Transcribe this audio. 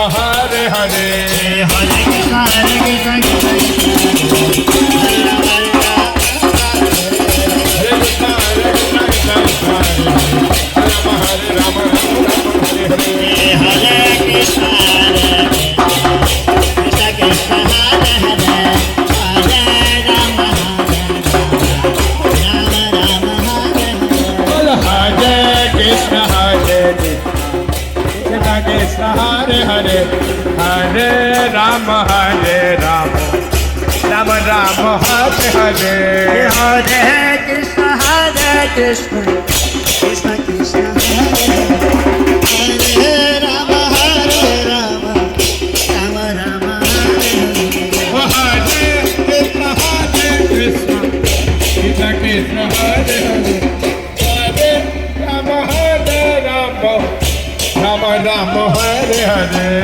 Hare Hare Hare Krishna Krishna Hare Hare Hare Rama Hare Rama Rama Rama Hare Hare Hare Krishna Krishna Krishna Hare Hare Rama Hare Rama Rama Rama Hare Krishna Krishna Krishna Hare Hare Hare Rama Hare Rama Rama Rama Hare Hare